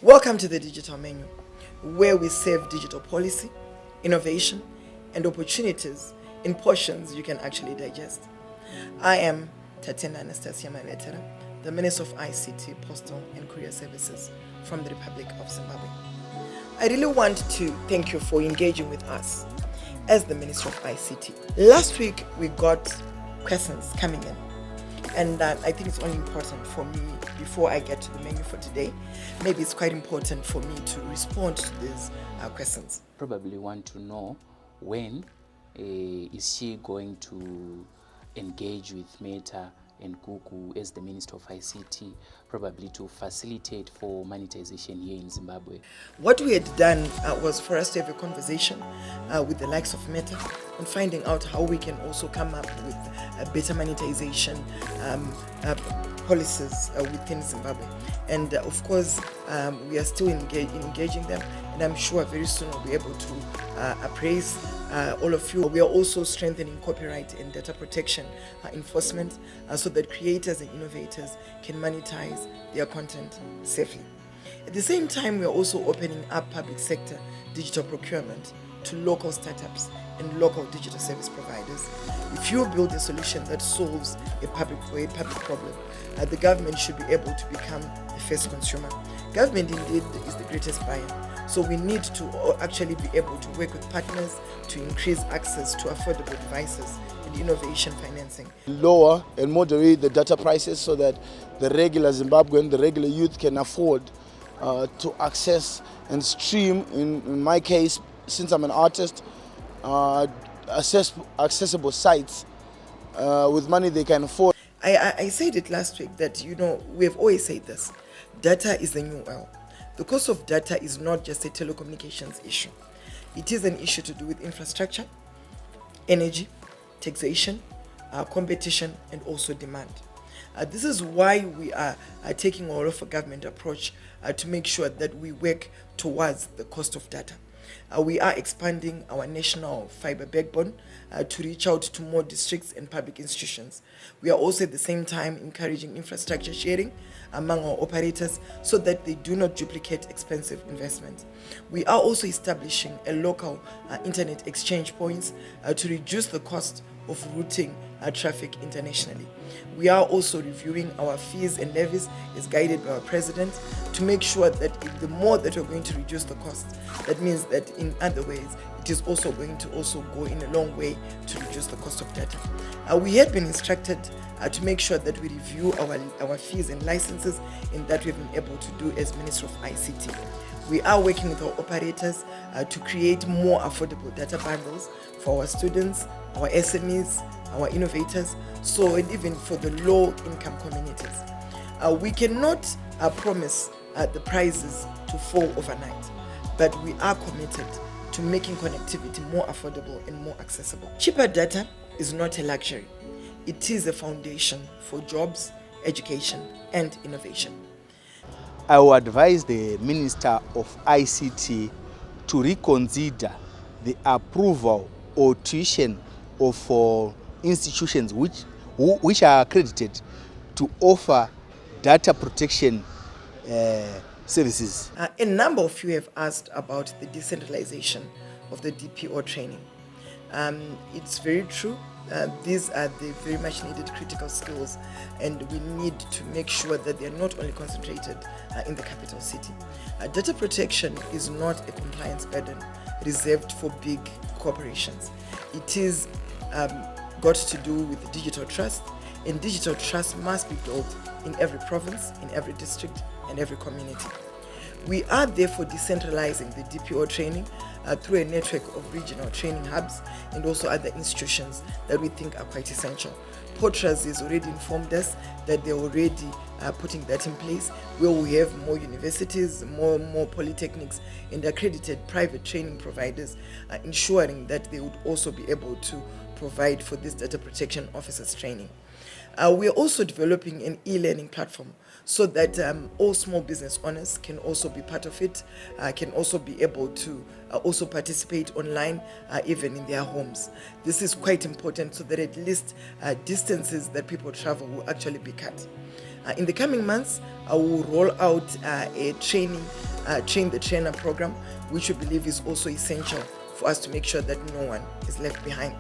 Welcome to the Digital Menu, where we serve digital policy, innovation, and opportunities in portions you can actually digest. I am Tatenda Mavetera, the Minister of ICT, Postal and Courier Services from the Republic of Zimbabwe. I really want to thank you for engaging with us as the Minister of ICT. Last week, we got questions coming in, and I think it's only important for me, before I get to the menu for today, maybe it's quite important for me to respond to these questions. Probably want to know when is she going to engage with Meta and Google as the Minister of ICT, probably to facilitate for monetization here in Zimbabwe. What we had done was for us to have a conversation with the likes of Meta on finding out how we can also come up with better monetization policies within Zimbabwe. And of course, we are still engaging them, and I'm sure very soon we'll be able to appraise all of you. We are also strengthening copyright and data protection enforcement so that creators and innovators can monetize their content safely. At the same time, we are also opening up public sector digital procurement to local startups and local digital service providers. If you build a solution that solves a public problem, the government should be able to become the first consumer. Government indeed is the greatest buyer. So we need to actually be able to work with partners to increase access to affordable devices and innovation financing. Lower and moderate the data prices so that the regular Zimbabwean, the regular youth can afford to access and stream, in my case, since I'm an artist, accessible sites with money they can afford. I said it last week that, we have always said this, data is the new oil. The cost of data is not just a telecommunications issue. It is an issue to do with infrastructure, energy, taxation, competition, and also demand. This is why we are taking a lot of a government approach to make sure that we work towards the cost of data. We are expanding our national fiber backbone to reach out to more districts and public institutions. We are also at the same time encouraging infrastructure sharing among our operators so that they do not duplicate expensive investments. We are also establishing a local internet exchange points to reduce the cost of routing traffic internationally. We are also reviewing our fees and levies as guided by our president to make sure that the more that we're going to reduce the cost, that means that in other ways it is also going to go in a long way to reduce the cost of data. We had been instructed to make sure that we review our fees and licenses, and that we've been able to do as Minister of ICT. We are working with our operators to create more affordable data bundles for our students, our SMEs, our innovators, and even for the low-income communities. We cannot promise the prices to fall overnight, but we are committed to making connectivity more affordable and more accessible. Cheaper data is not a luxury. It is a foundation for jobs, education, and innovation. I will advise the Minister of ICT to reconsider the approval or tuition of institutions which are accredited to offer data protection services. A number of you have asked about the decentralization of the DPO training. It's very true. These are the very much needed critical skills, and we need to make sure that they are not only concentrated in the capital city. Data protection is not a compliance burden reserved for big corporations. It is got to do with digital trust, and digital trust must be built in every province, in every district, and every community. We are therefore decentralizing the DPO training through a network of regional training hubs and also other institutions that we think are quite essential. Potras has already informed us that they're already putting that in place, where we have more universities, more polytechnics, and accredited private training providers, ensuring that they would also be able to provide for this data protection officers training. We are also developing an e-learning platform so that all small business owners can also be part of it, can also be able to also participate online, even in their homes. This is quite important so that at least distances that people travel will actually be cut. In the coming months, I will roll out a training train the trainer program, which we believe is also essential for us to make sure that no one is left behind.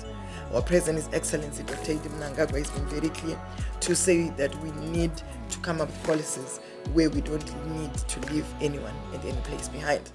Our President, His Excellency Dr. Idi Mnangagwa, has been very clear to say that we need to come up with policies where we don't need to leave anyone and any place behind.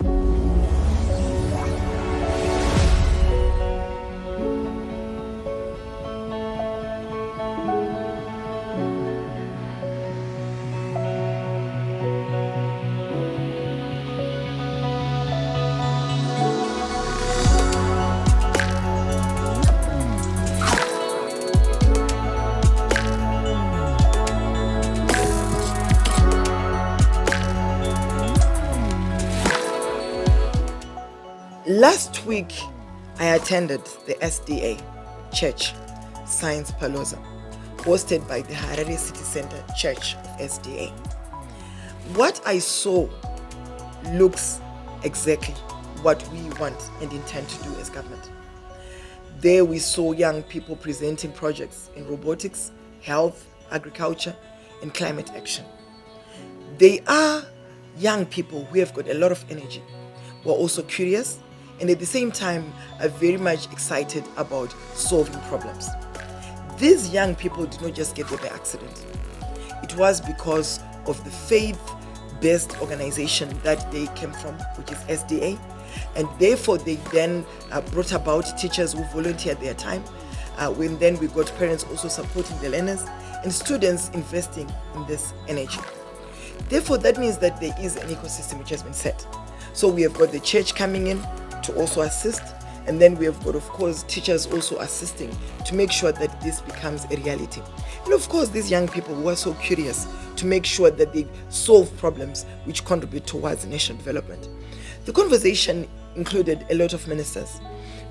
Last week, I attended the SDA Science Palooza, hosted by the Harare City Center Church of SDA. What I saw looks exactly what we want and intend to do as government. There we saw young people presenting projects in robotics, health, agriculture, and climate action. They are young people who have got a lot of energy, who are also curious, and at the same time are very much excited about solving problems. These young people did not just get there by accident. It was because of the faith-based organization that they came from, which is SDA, and therefore they then brought about teachers who volunteered their time, when then we got parents also supporting the learners, and students investing in this energy. Therefore, that means that there is an ecosystem which has been set. So we have got the church coming in to also assist, and then we have got, of course, teachers also assisting to make sure that this becomes a reality. And of course, these young people who are so curious to make sure that they solve problems which contribute towards national development. The conversation included a lot of ministers.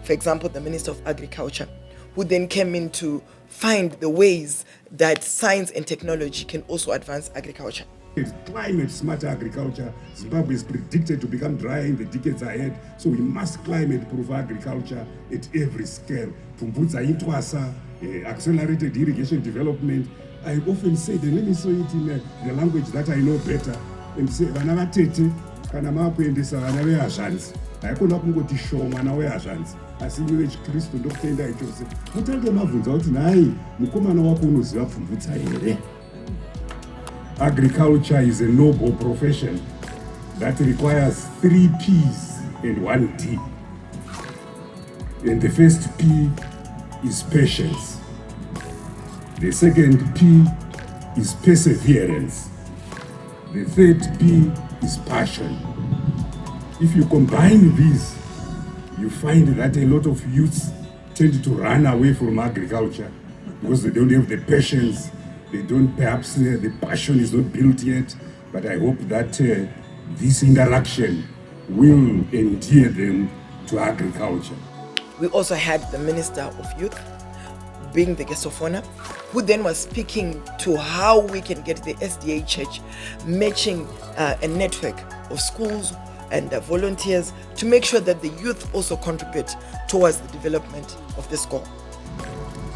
For example, the Minister of Agriculture, who then came in to find the ways that science and technology can also advance agriculture. Climate smart agriculture. Zimbabwe is predicted to become dry in the decades ahead, so we must climate proof agriculture at every scale. Pumbudza intwasa, accelerated irrigation development. I often say, let me say it in the language that I know better, and say vana vatete kana makuendesa vana veazvanzi haikona kungoti show mwana weazvanzi asi iwe vechikristu ndokutenda ichose mutange mabvunza kuti nhai mukomana wako unoziva pfumvutsa here. Agriculture is a noble profession that requires 3 P's and 1 D. And the first P is patience. The second P is perseverance. The third P is passion. If you combine these, you find that a lot of youths tend to run away from agriculture because they don't have the patience. They don't, perhaps the passion is not built yet, but I hope that this interaction will endear them to agriculture. We also had the Minister of Youth being the guest of honor, who then was speaking to how we can get the SDA Church matching a network of schools and volunteers to make sure that the youth also contribute towards the development of this goal.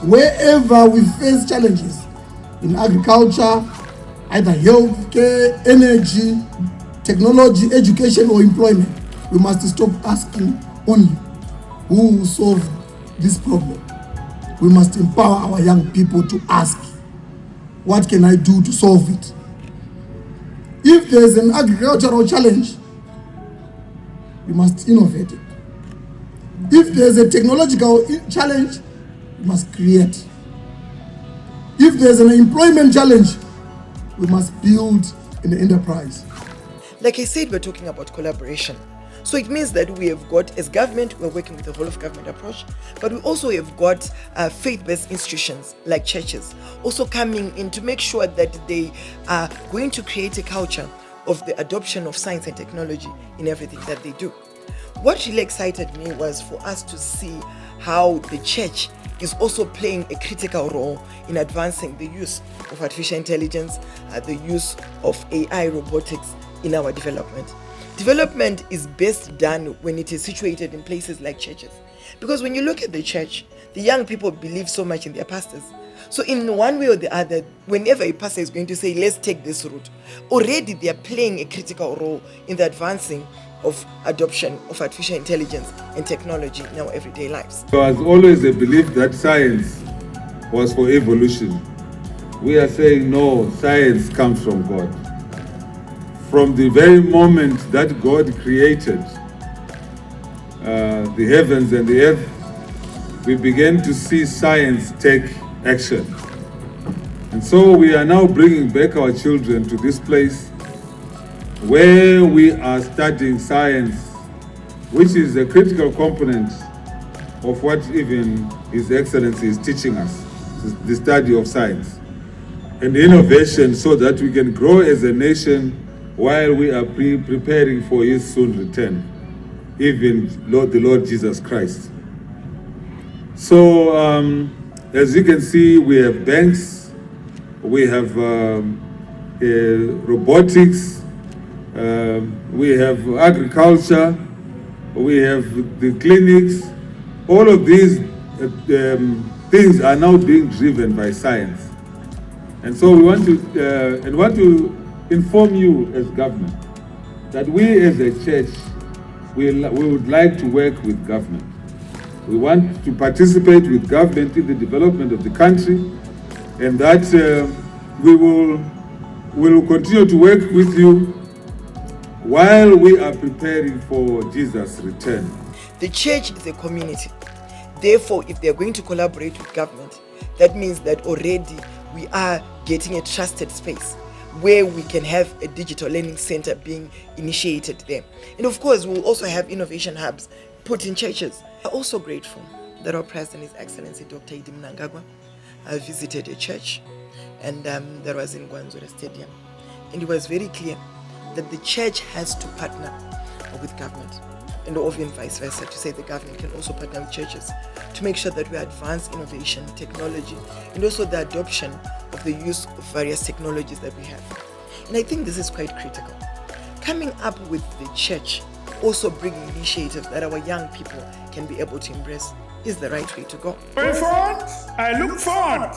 Wherever we face challenges, in agriculture, either health care, energy, technology, education, or employment, we must stop asking only who will solve this problem. We must empower our young people to ask, what can I do to solve it? If there is an agricultural challenge, we must innovate it. If there is a technological challenge, we must create. If there's an employment challenge, we must build an enterprise. Like I said, we're talking about collaboration. So it means that we have got, as government, we're working with the whole of government approach, but we also have got faith-based institutions like churches also coming in to make sure that they are going to create a culture of the adoption of science and technology in everything that they do. What really excited me was for us to see how the church is also playing a critical role in advancing the use of artificial intelligence, the use of AI robotics in our development. Development is best done when it is situated in places like churches. Because when you look at the church, the young people believe so much in their pastors. So in one way or the other, whenever a pastor is going to say, let's take this route, already they are playing a critical role in the advancing of adoption of artificial intelligence and technology in our everyday lives. There was always a belief that science was for evolution. We are saying no, science comes from God. From the very moment that God created the heavens and the earth, we began to see science take action. And so we are now bringing back our children to this place where we are studying science, which is a critical component of what even His Excellency is teaching us, the study of science and innovation, so that we can grow as a nation while we are preparing for His soon return, even the Lord Jesus Christ. So, as you can see, we have banks, we have robotics, we have agriculture, we have the clinics. All of these things are now being driven by science. And so we want to inform you as government that we as a church, we would like to work with government. We want to participate with government in the development of the country, and that we will continue to work with you while we are preparing for Jesus' return. The church is a community. Therefore, if they're going to collaborate with government, that means that already we are getting a trusted space where we can have a digital learning center being initiated there. And of course, we'll also have innovation hubs put in churches. I'm also grateful that our President, His Excellency Dr. Idi Mnangagwa, visited a church, and that was in Gwanzura Stadium. And it was very clear that the church has to partner with government, and often vice versa, to say the government can also partner with churches to make sure that we advance innovation, technology, and also the adoption of the use of various technologies that we have. And I think this is quite critical. Coming up with the church, also bringing initiatives that our young people can be able to embrace, is the right way to go. Going forward, I look forward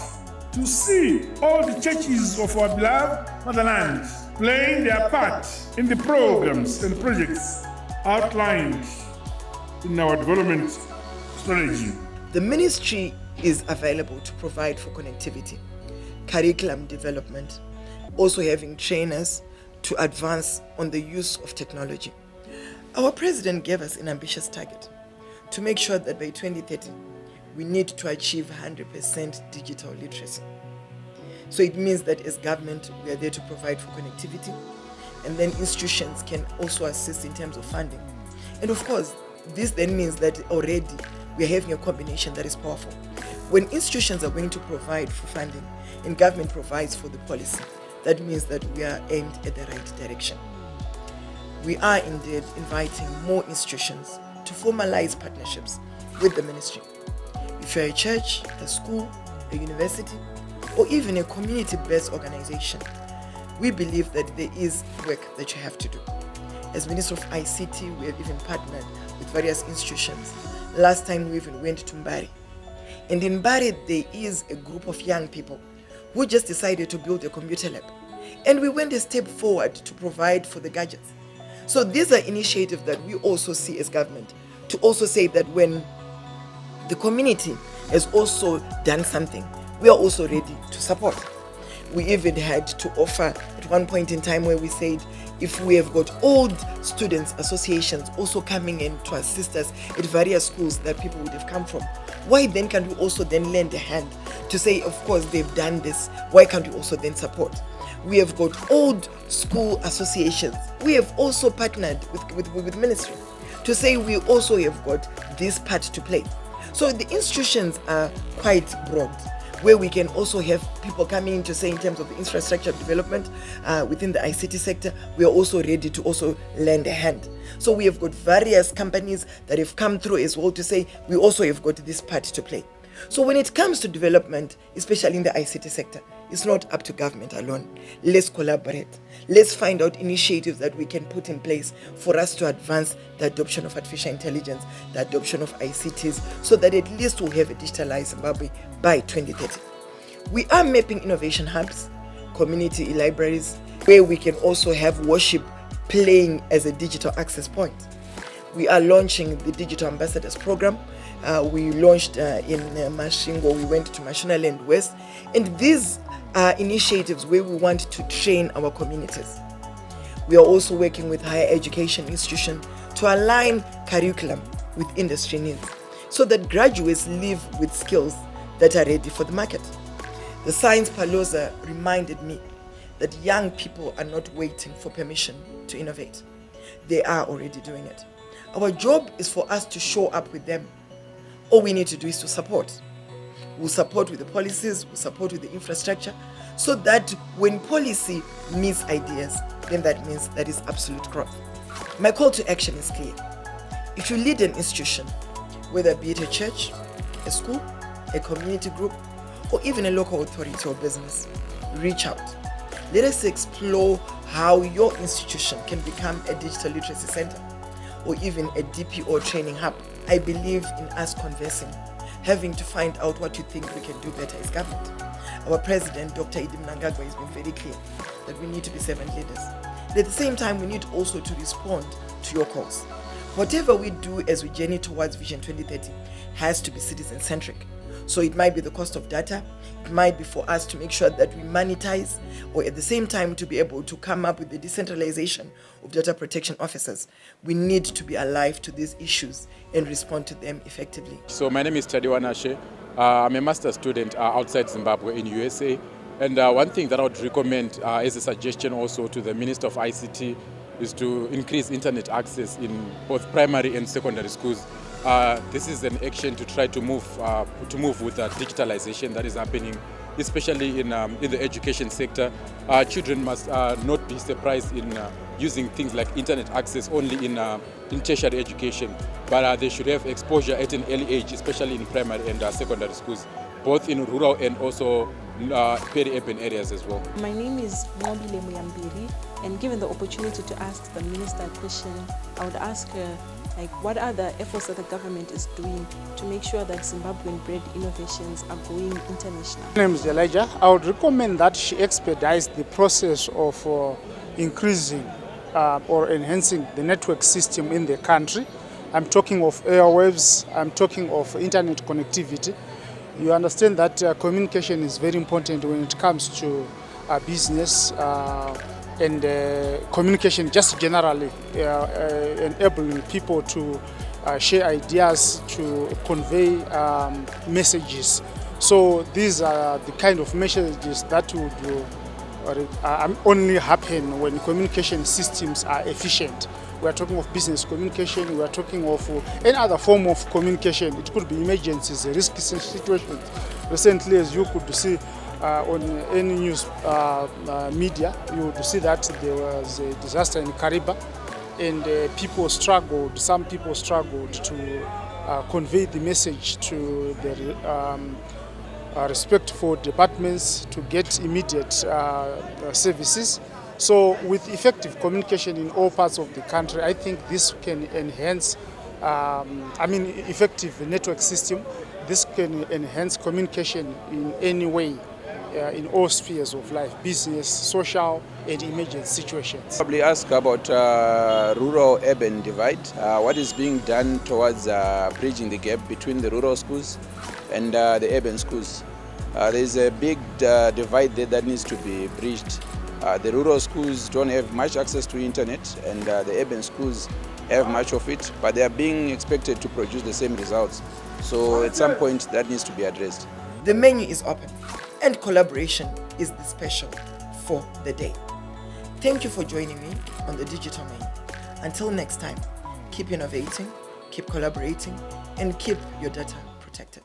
to see all the churches of our beloved motherland playing their part in the programs and projects outlined in our development strategy. The ministry is available to provide for connectivity, curriculum development, also having trainers to advance on the use of technology. Our president gave us an ambitious target to make sure that by 2030, we need to achieve 100% digital literacy. So it means that as government, we are there to provide for connectivity, and then institutions can also assist in terms of funding. And of course, this then means that already we are having a combination that is powerful. When institutions are going to provide for funding and government provides for the policy, that means that we are aimed at the right direction. We are indeed inviting more institutions to formalize partnerships with the ministry. If you're a church, a school, a university, or even a community-based organization, we believe that there is work that you have to do. As Minister of ICT, we have even partnered with various institutions. Last time we even went to Mbari. And in Mbari, there is a group of young people who just decided to build a computer lab. And we went a step forward to provide for the gadgets. So these are initiatives that we also see as government, to also say that when the community has also done something, we are also ready to support. We even had to offer at one point in time where we said, if we have got old students associations also coming in to assist us at various schools that people would have come from, why then can't we also then lend a hand to say, of course, they've done this, why can't we also then support? We have got old school associations. We have also partnered with ministry to say we also have got this part to play. So the institutions are quite broad, where we can also have people coming in to say in terms of the infrastructure development within the ICT sector, we are also ready to also lend a hand. So we have got various companies that have come through as well to say we also have got this part to play. So when it comes to development, especially in the ICT sector, it's not up to government alone. Let's collaborate. Let's find out initiatives that we can put in place for us to advance the adoption of artificial intelligence, the adoption of ICTs, so that at least we'll have a digitalized Zimbabwe by 2030. We are mapping innovation hubs, community libraries, where we can also have worship playing as a digital access point. We are launching the Digital Ambassadors Program. We launched in Mashingo, we went to Mashonaland West, and these are initiatives where we want to train our communities. We are also working with higher education institutions to align curriculum with industry needs so that graduates live with skills that are ready for the market. The Science Palooza reminded me that young people are not waiting for permission to innovate. They are already doing it. Our job is for us to show up with them. All we need to do is to support. We'll support with the policies, we'll support with the infrastructure, so that when policy meets ideas, then that means that is absolute growth. My call to action is clear. If you lead an institution, whether it be it a church, a school, a community group, or even a local authority or business, reach out. Let us explore how your institution can become a digital literacy center or even a DPO training hub. I believe in us conversing, having to find out what you think we can do better as government. Our president, Dr. Idi Mnangagwa, has been very clear that we need to be servant leaders. At the same time, we need also to respond to your calls. Whatever we do as we journey towards Vision 2030 has to be citizen-centric. So it might be the cost of data, it might be for us to make sure that we monetize, or at the same time to be able to come up with the decentralization of data protection officers. We need to be alive to these issues and respond to them effectively. So my name is Tatenda. I'm a master's student outside Zimbabwe in USA. And one thing that I would recommend as a suggestion also to the Minister of ICT is to increase internet access in both primary and secondary schools. This is an action to try to move with digitalization that is happening, especially in the education sector. Children must not be surprised in using things like internet access only in tertiary education, but they should have exposure at an early age, especially in primary and secondary schools, both in rural and also peri-urban areas as well. My name is Mobile Muyambiri, and given the opportunity to ask the minister a question, I would ask her, what are the efforts that the government is doing to make sure that Zimbabwean-bred innovations are going international? My name is Elijah. I would recommend that she expedites the process of increasing or enhancing the network system in the country. I'm talking of airwaves, I'm talking of internet connectivity. You understand that communication is very important when it comes to business and communication just generally, enabling people to share ideas, to convey messages. So these are the kind of messages that would only happen when communication systems are efficient. We are talking of business communication, we are talking of any other form of communication. It could be emergencies, risky situations. Recently, as you could see on any news media, you would see that there was a disaster in Kariba, and some people struggled to convey the message to the respectful departments to get immediate services. So with effective communication in all parts of the country, I think this can enhance, effective network system, this can enhance communication in any way, in all spheres of life, business, social, and emergency situations. Probably ask about rural-urban divide, what is being done towards bridging the gap between the rural schools and the urban schools. There is a big divide there that needs to be bridged. The rural schools don't have much access to internet, and the urban schools have much of it, but they are being expected to produce the same results. So at some point that needs to be addressed. The menu is open, and collaboration is the special for the day. Thank you for joining me on the Digital Menu. Until next time, keep innovating, keep collaborating, and keep your data protected.